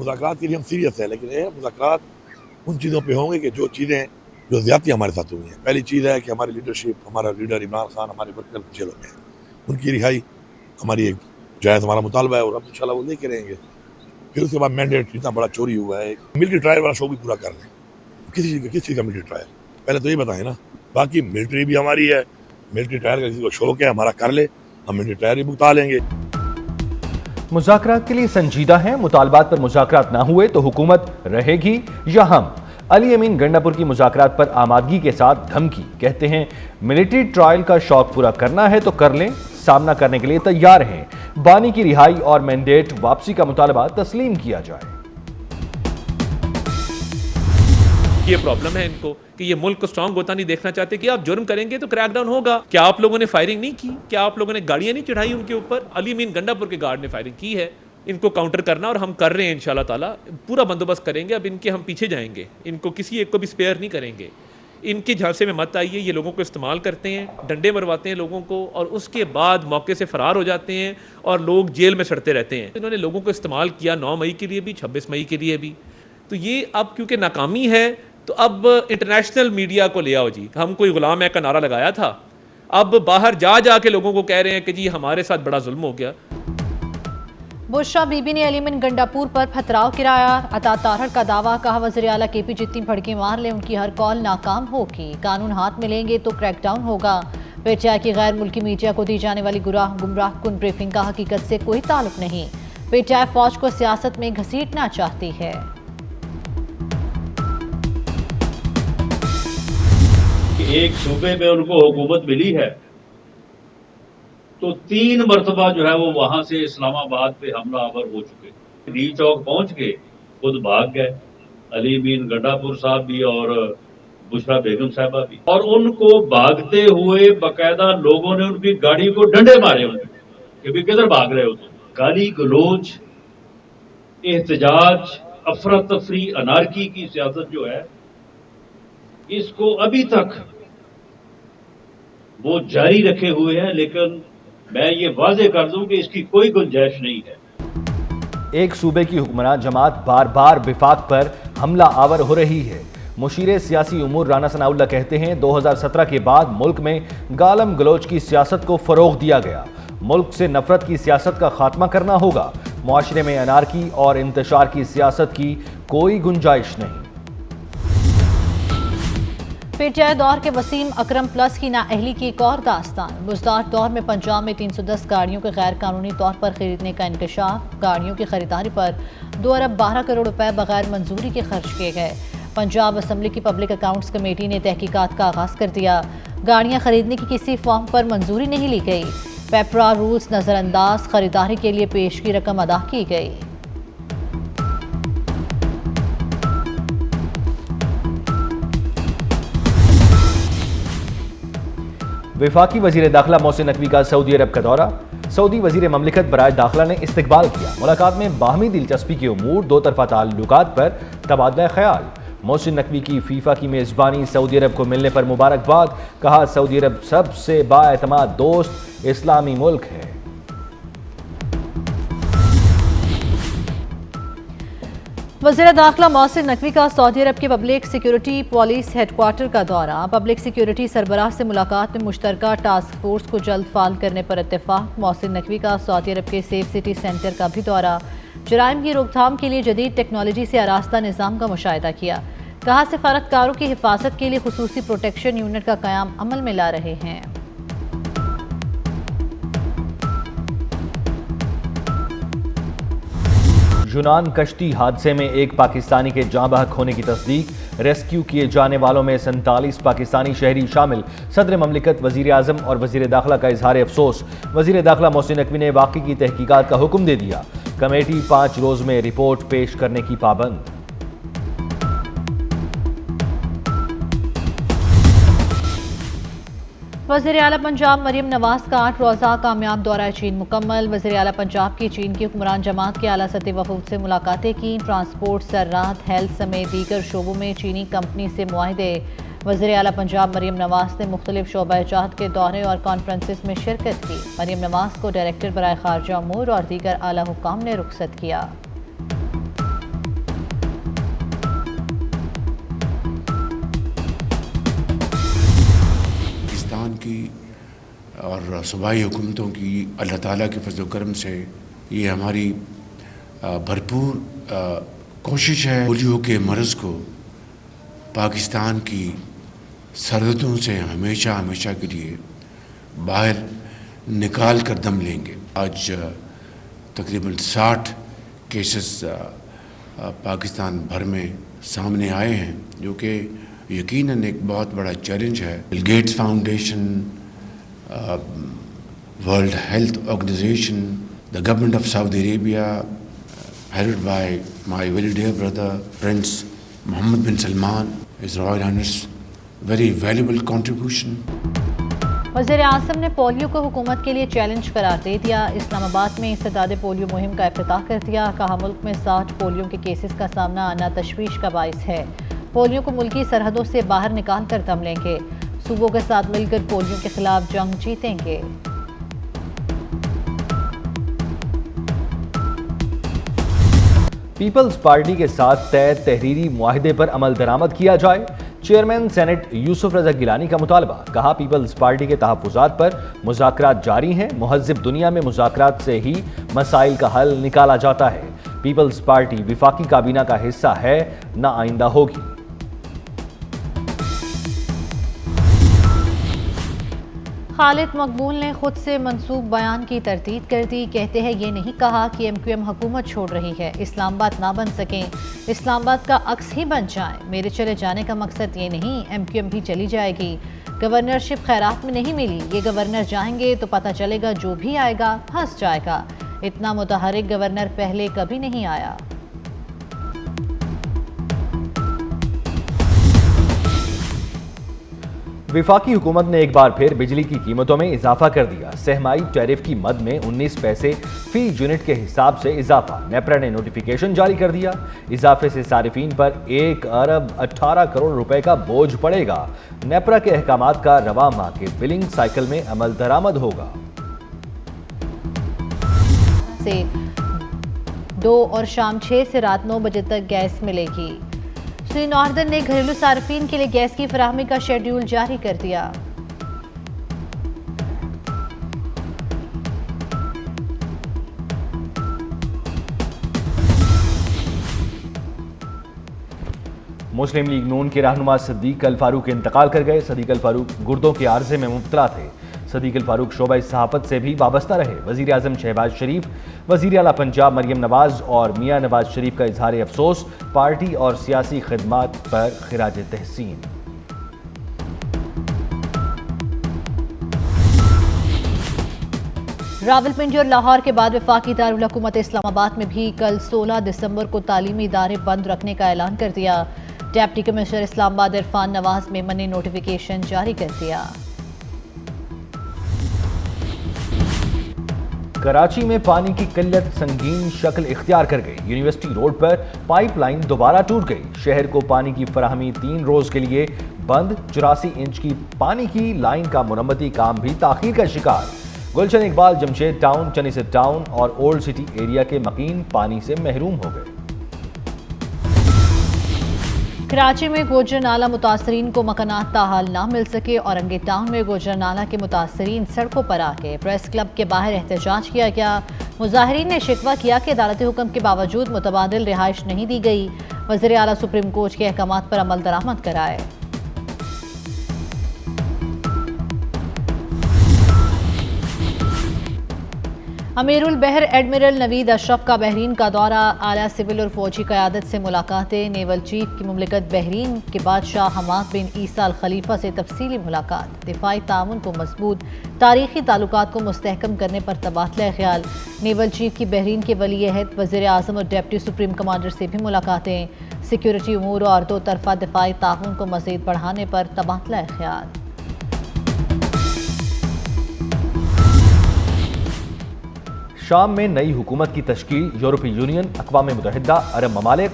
मुज़ाकरात के लिए हम सीरियस है, लेकिन ये मुज़ाकरात उन चीज़ों पे होंगे कि जो चीज़ें जो ज़्यादती हमारे साथ हुई हैं। पहली चीज़ है कि हमारी लीडरशिप, हमारा लीडर इमरान खान हमारे वर्कर जेलों में है, उनकी रिहाई हमारी एक जायज़ हमारा मुतालबा है और हम इंशाल्लाह वो लेके रहेंगे। फिर उसके बाद मैंडेट इतना बड़ा चोरी हुआ है, मिलिट्री ट्रायल वाला शो भी पूरा कर लें। किस चीज़ का मिलिट्री ट्रायल, पहले तो ये बताएं ना। बाकी मिलिट्री भी हमारी है, मिलिट्री ट्रायल का किसी को शौक है हमारा कर ले, हम मिलिट्री ट्रायल भी भुगता लेंगे। मुज़ाकरात के लिए संजीदा हैं, मुतालबात पर मुज़ाकरात ना हुए तो हुकूमत रहेगी या हम। अली अमीन गंडापुर की मुज़ाकरात पर आमादगी के साथ धमकी, कहते हैं मिलिट्री ट्रायल का शौक पूरा करना है तो कर लें, सामना करने के लिए तैयार हैं। बानी की रिहाई और मैंडेट वापसी का मुतालबा तस्लीम किया जाए। ये प्रॉब्लम है इनको कि ये मुल्क को स्ट्रांग होता नहीं देखना चाहते कि आप जुर्म करेंगे तो क्रैकडाउन होगा। क्या आप लोगों ने फायरिंग नहीं की? क्या आप लोगों ने गाड़ियां नहीं चढ़ाई उनके ऊपर? अली अमीन गंडापुर के गार्ड ने फायरिंग की है। इनको काउंटर करना और हम कर रहे हैं, इंशाल्लाह ताला पूरा बंदोबस्त करेंगे। अब इनके हम पीछे जाएंगे, इनको किसी एक को भी स्पेयर नहीं करेंगे। इनके झांसे में मत आइए, ये लोगों को इस्तेमाल करते हैं, डंडे मरवाते हैं लोगों को और उसके बाद मौके से फरार हो जाते हैं और लोग जेल में सड़ते रहते हैं। इन्होंने लोगों को इस्तेमाल किया 9 मई के लिए भी, 26 मई के लिए भी। तो ये अब क्योंकि नाकामी है तो अब इंटरनेशनल मीडिया को ले आओ जी, हम कोई गुलाम है का नारा लगाया था, अब बाहर जा के लोगों को कह रहे हैं कि जी हमारे साथ बड़ा जुल्म हो गया। बुशरा बीबी ने अली अमीन गंडापुर पर पथराव गिराया। अता तारहर का दावा, कहा वज़ीर आला केपी जितनी भड़के मार ले उनकी हर कॉल नाकाम होगी, कानून हाथ में लेंगे तो क्रैकडाउन होगा। पीटीआई की गैर मुल्की मीडिया को दी जाने वाली गुमराह कुन ब्रीफिंग का हकीकत से कोई ताल्लुक नहीं। पीटीआई फौज को सियासत में घसीटना चाहती है। एक सूबे में उनको हुकूमत मिली है तो 3 मरतबा जो है वो वहां से इस्लामाबाद पे हमला आवर हो चुके। डी चौक पहुंच के खुद भाग गए, अली अमीन गंडापुर साहब भी और बुशरा बेगम साहबा भी, और उनको भागते हुए बाकायदा लोगों ने उनकी गाड़ी को डंडे मारे उनके कि भी किधर भाग रहे हो तुम। गाली गलोच, एहतजाज, अफरा तफरी, अनारकी की सियासत जो है इसको अभी तक वो जारी रखे हुए हैं, लेकिन मैं ये वाजे कर दूं कि इसकी कोई गुंजाइश नहीं है। एक सूबे की हुक्मरान जमात बार बार विफाक पर हमला आवर हो रही है। मुशीर सियासी उमूर राना सनाउल्लाह कहते हैं 2017 के बाद मुल्क में गालम गलोच की सियासत को फरोग दिया गया। मुल्क से नफरत की सियासत का खात्मा करना होगा। मुआशरे में अनारकी और इंतशार की सियासत की कोई गुंजाइश नहीं। पीटीआई दौर के वसीम अकरम प्लस की नाअहली की एक और दास्तान। बुजदार दौर में पंजाब में 310 गाड़ियों के गैर कानूनी तौर पर खरीदने का इंकशाफ। गाड़ियों की खरीदारी पर 2 अरब 12 करोड़ रुपए बगैर मंजूरी के खर्च किए गए। पंजाब असम्बली की पब्लिक अकाउंट्स कमेटी ने तहकीकात का आगाज कर दिया। गाड़ियां खरीदने की किसी फॉर्म पर मंजूरी नहीं ली गई। पेपरा रूल्स नजरअंदाज, खरीदारी के लिए पेश की रकम अदा की गई। वफाकी वजीर दाखिला मोहसिन नकवी का सऊदी अरब का दौरा। सऊदी वजीर ममलिकत बराए दाखिला ने इस्तकबाल किया। मुलाकात में बाहमी दिलचस्पी के उमूर, 2 तरफा ताल्लुकात पर तबादला ख्याल। मोहसिन नकवी की फीफा की मेज़बानी, सऊदी अरब को मिलने पर मुबारकबाद। कहा सऊदी अरब सबसे बाएतमाद दोस्त इस्लामी मुल्क है। वज़ीर दाखिला मोहसिन नकवी का सऊदी अरब के पब्लिक सिक्योरिटी पॉलिस हेडक्वार्टर का दौरा। पब्लिक सिक्योरिटी सरबराह से मुलाकात में मुश्तरका टास्क फोर्स को जल्द फाल करने पर इत्तेफाक। मोहसिन नकवी का सऊदी अरब के सेफ सिटी सेंटर का भी दौरा। जराइम की रोकथाम के लिए जदीद टेक्नोलॉजी से आरास्ता निज़ाम का मुशाहिदा किया। कहा सिफारतकारों की हिफाजत के लिए खुसूसी प्रोटेक्शन यूनिट का क़याम अमल में ला रहे हैं। यूनान कश्ती हादसे में एक पाकिस्तानी के जाँ बहक होने की तस्दीक। रेस्क्यू किए जाने वालों में 47 पाकिस्तानी शहरी शामिल। सदर ममलिकत, वजीर आज़म और वजीर दाखिला का इजहार अफसोस। वजीर दाखिला मोहसिन नकवी ने वाक़ई की तहकीकात का हुक्म दे दिया। कमेटी 5 रोज़ में रिपोर्ट पेश करने की पाबंद। वज़ीर आला पंजाब मरियम नवाज का 8 रोज़ा कामयाब दौरा चीन मुकम्मल। वज़ीर आला पंजाब की चीन की हुक्मरान जमात के आला सतह वफूद से मुलाकातें की। ट्रांसपोर्ट, ज़राअत, हेल्थ समेत दीगर शोबों में चीनी कंपनी से मुआहदे। वज़ीर आला पंजाब मरियम नवाज ने मुख्तलिफ शोबा-ए-जात के दौरे और कॉन्फ्रेंसिस में शिरकत की। मरियम नवाज को डायरेक्टर बराए खारजा उमूर और दीगर आला हुक्काम ने रुखसत किया। पाकिस्तान की और सूबाई हुकूमतों की अल्लाह ताला के फजल करम से ये हमारी भरपूर कोशिश है पोलियो के मर्ज़ को पाकिस्तान की सरहदों से हमेशा हमेशा के लिए बाहर निकाल कर दम लेंगे। आज तकरीबन 60 केसेस पाकिस्तान भर में सामने आए हैं, जो कि यकीनन एक बहुत बड़ा चैलेंज है। Bill Gates foundation, world health organization, the government of Saudi Arabia headed by my very dear brother Prince Mohammed bin Salman, His Royal Highness, very valuable contribution. वज़ीर आज़म ने पोलियो को हुकूमत के लिए चैलेंज करार दे दिया। इस्लामाबाद में इस्तेदाद पोलियो मुहिम का इफ्तिताह कर दिया। कहा मुल्क में 60 पोलियो के केसेस का सामना आना तशवीश का बाइस है। पोलियो को मुल्की सरहदों से बाहर निकाल कर दम लेंगे। सूबों के साथ मिलकर पोलियो के खिलाफ जंग जीतेंगे। पीपल्स पार्टी के साथ तय तहरीरी मुआहदे पर अमल दरामद किया जाए। चेयरमैन सेनेट यूसुफ रजा गिलानी का मुतालबा। कहा पीपल्स पार्टी के तहफ़्फ़ुज़ात पर मुज़ाकरात जारी हैं। मुहज़्ज़िब दुनिया में मुज़ाकरात से ही मसाइल का हल निकाला जाता है। पीपल्स पार्टी विफाकी काबीना का हिस्सा है, न आइंदा होगी। खालिद मकबूल ने खुद से मंसूब बयान की तरदीद कर दी। कहते हैं ये नहीं कहा कि MQM हुकूमत छोड़ रही है, इस्लामाबाद ना बन सकें, इस्लामाबाद का अक्स ही बन जाए। मेरे चले जाने का मकसद ये नहीं, MQM भी चली जाएगी। गवर्नरशिप खैरात में नहीं मिली, ये गवर्नर जाएंगे तो पता चलेगा जो भी आएगा फंस जाएगा। इतना मुतहरिक गवर्नर पहले कभी नहीं आया। विफाकी हुकूमत ने एक बार फिर बिजली की कीमतों में इजाफा कर दिया। सहमाई टैरिफ की मद में 19 पैसे फी यूनिट के हिसाब से इजाफा। नेपरा ने नोटिफिकेशन जारी कर दिया। इजाफे से सारिफीन पर 1 अरब 18 करोड़ रुपए का बोझ पड़ेगा। नेपरा के अहकामात का रवा माह के बिलिंग साइकिल में अमल दरामद होगा। से 2 और शाम 6 से रात 9 बजे तक गैस मिलेगी। श्री नॉर्दर्न ने घरेलू सार्फिन के लिए गैस की फराहमी का शेड्यूल जारी कर दिया। मुस्लिम लीग नून के रहनुमा सदीक अल फारूक इंतकाल कर गए। सदीक अल फारूक गुर्दों के आर्जे में मुब्तला थे। सदीक अल फारूक शोबा सहाफत से भी वाबस्ता रहे। वज़ीर आज़म शहबाज शरीफ, वज़ीर आला पंजाब मरियम नवाज और मियाँ नवाज शरीफ का इजहार अफसोस। पार्टी और सियासी खिदमात पर खिराज तहसीन। रावलपिंडी और लाहौर के बाद वफाकी दारुल हुकूमत इस्लामाबाद में भी कल 16 दिसंबर को तालीमी इदारे बंद रखने का ऐलान कर दिया। डिप्टी कमिश्नर इस्लामाबाद इरफान नवाज मेमन ने नोटिफिकेशन जारी कर दिया। कराची में पानी की किल्लत संगीन शक्ल इख्तियार कर गई। यूनिवर्सिटी रोड पर पाइपलाइन दोबारा टूट गई। शहर को पानी की फराहमी 3 रोज के लिए बंद। 84 इंच की पानी की लाइन का मुरम्मती काम भी ताखीर का शिकार। गुलशन इकबाल, जमशेद टाउन, चनीसद टाउन और ओल्ड सिटी एरिया के मकीन पानी से महरूम हो गए। कराची में गोजर नाला मुतासरीन को मकानात ताहाल ना मिल सके। औरंगे टाउन में गोजर नाला के मुतासरीन सड़कों पर आके प्रेस क्लब के बाहर एहतजाज किया गया। मुजाहिरीन ने शिकवा किया कि अदालती हुक्म के बावजूद मुतबादिल रिहाइश नहीं दी गई। वज़ीर आला सुप्रीम कोर्ट के अहकामात पर अमल दरामद कराए। अमीरुल बहर एडमिरल नवीद अशरफ का बहरीन का दौरा। आला सिविल और फौजी क़यादत से मुलाकातें। नेवल चीफ की मुमलिकत बहरीन के बादशाह हमाद बिन ईसा अल खलीफा से तफसीली मुलाकात। दिफाई ताउन को मजबूत, तारीखी ताल्लुकात को मुस्तहकम करने पर तबादला ख्याल। नेवल चीफ की बहरीन के वली अहद वज़ीर आज़म और डिप्टी सुप्रीम कमांडर से भी मुलाकातें। सिक्योरिटी उमूर और 2 तरफ़ा दिफाई ताउन को मज़ीद बढ़ाने पर तबादला ख्याल। शाम में नई हुकूमत की तश्कील। यूरोपीय यूनियन, अक़वाम मुत्तहिदा, अरब ममालिक,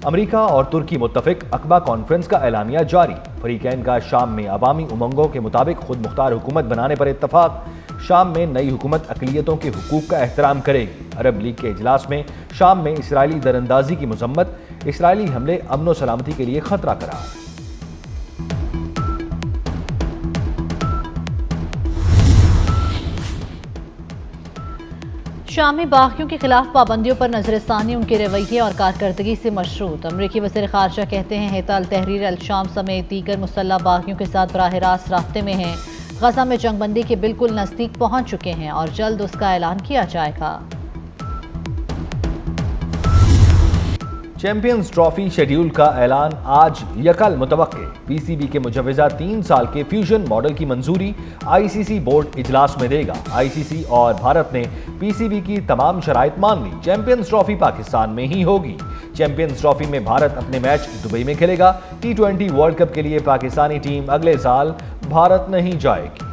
अमरीका और तुर्की मुत्तफ़िक। अक़बा कॉन्फ्रेंस का एलानिया जारी। फरीकैन का शाम में अवामी उमंगों के मुताबिक खुद मुख्तार हुकूमत बनाने पर इत्तफाक। शाम में नई हुकूमत अक़लियतों के हुकूक का एहतराम करेगी। अरब लीग के इजलास में शाम में इसराइली दरअंदाजी की मजम्मत। इसराइली हमले अमन व सलामती के लिए खतरा करार। शामी बागियों के खिलाफ पाबंदियों पर नजरसानी उनके रवैये और कारकर्दगी से मशरूत। अमरीकी वज़ीर ख़ारजा कहते हैं हिताल तहरीर अल शाम समेत दीगर मुसल्लह बागियों के साथ बराह रास्त राब्ते में हैं। गजा में जंगबंदी के बिल्कुल नज़दीक पहुंच चुके हैं और जल्द उसका ऐलान किया जाएगा। चैंपियंस ट्रॉफी शेड्यूल का ऐलान आज यकल मुतवक्के। पीसीबी के मुजवजा 3 साल के फ्यूजन मॉडल की मंजूरी आईसीसी बोर्ड इजलास में देगा। आईसीसी और भारत ने पीसीबी की तमाम शराइत मान ली। चैंपियंस ट्रॉफी पाकिस्तान में ही होगी। चैंपियंस ट्रॉफी में भारत अपने मैच दुबई में खेलेगा। T20 वर्ल्ड कप के लिए पाकिस्तानी टीम अगले साल भारत नहीं जाएगी।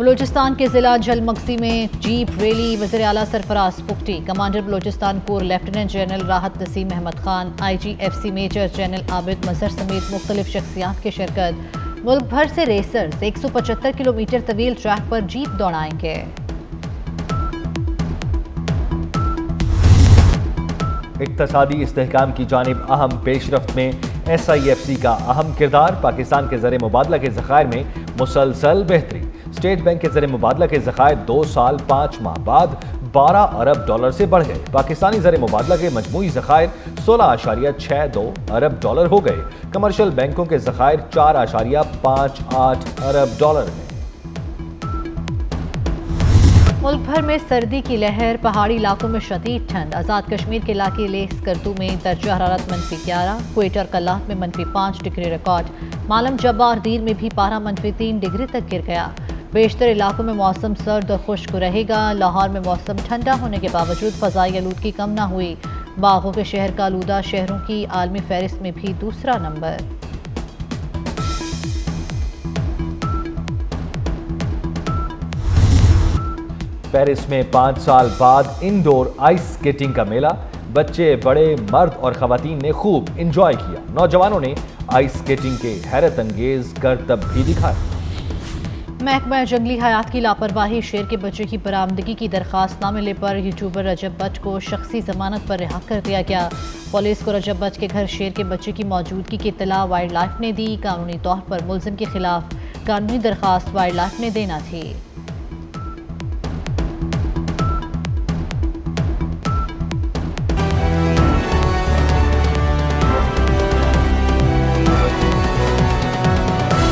बलूचिस्तान के जिला जलमक्सी में जीप रैली वज़ीर आला Sarfaraz Bugti, commander Balochistan corps lieutenant general Rahat Naseem Ahmed Khan, IGFC major general Abid Mazhar समेत मुख्तलिफ शख्सियात की शिरकत। मुल्क भर से रेसर्स 175 किलोमीटर तवील ट्रैक पर जीप दौड़ाएंगे। इक्तसादी इस्तेहकाम की जानिब अहम पेशरफ्त में SIFC का अहम किरदार। पाकिस्तान के ज़र मुबादला के ज़खायर में मुसलसल बेहतरी। स्टेट बैंक के ज़र मुबादला के ज़खायर 2 साल 5 माह बाद 12 अरब डॉलर से बढ़ गए। पाकिस्तानी ज़र मुबादला के मजमूई ज़खायर 16.62 अरब डॉलर हो गए। कमर्शियल बैंकों के ज़खायर 4.58 अरब डॉलर हैं। मुल्क भर में सर्दी की लहर, पहाड़ी इलाकों में शदीद ठंड। आज़ाद कश्मीर के इलाके लेह स्कर्दू में दर्जा हरारत -11, क्वेट और कल्लात में -5 डिग्री रिकॉर्ड। मालम जब्बा और दीर में भी पारा -3 डिग्री तक गिर गया। बेशतर इलाकों में मौसम सर्द और खुश्क रहेगा। लाहौर में मौसम ठंडा होने के बावजूद फ़ज़ाई आलूदगी कम ना हुई। बागों के शहर का आलूदा शहरों की आलमी फहरिस्त में भी दूसरा नंबर। पेरिस में 5 साल बाद इंडोर आइस स्केटिंग का मेला। बच्चे, बड़े, मर्द और खवातीन ने खूब इंजॉय किया। नौजवानों ने आइस स्केटिंग के हैरत अंगेज करतब भी दिखाए। महकमा जंगली हयात की लापरवाही, शेर के बच्चे की बरामदगी की दरख्वास्त न मिलने पर यूट्यूबर रजब बट को शख्सी जमानत पर रिहा कर दिया गया। पुलिस को रजब बट के घर शेर के बच्चे की मौजूदगी की इत्तला वाइल्ड लाइफ ने दी। कानूनी तौर पर मुलजिम के खिलाफ कानूनी दरख्वास्त वाइल्ड लाइफ ने देना थी।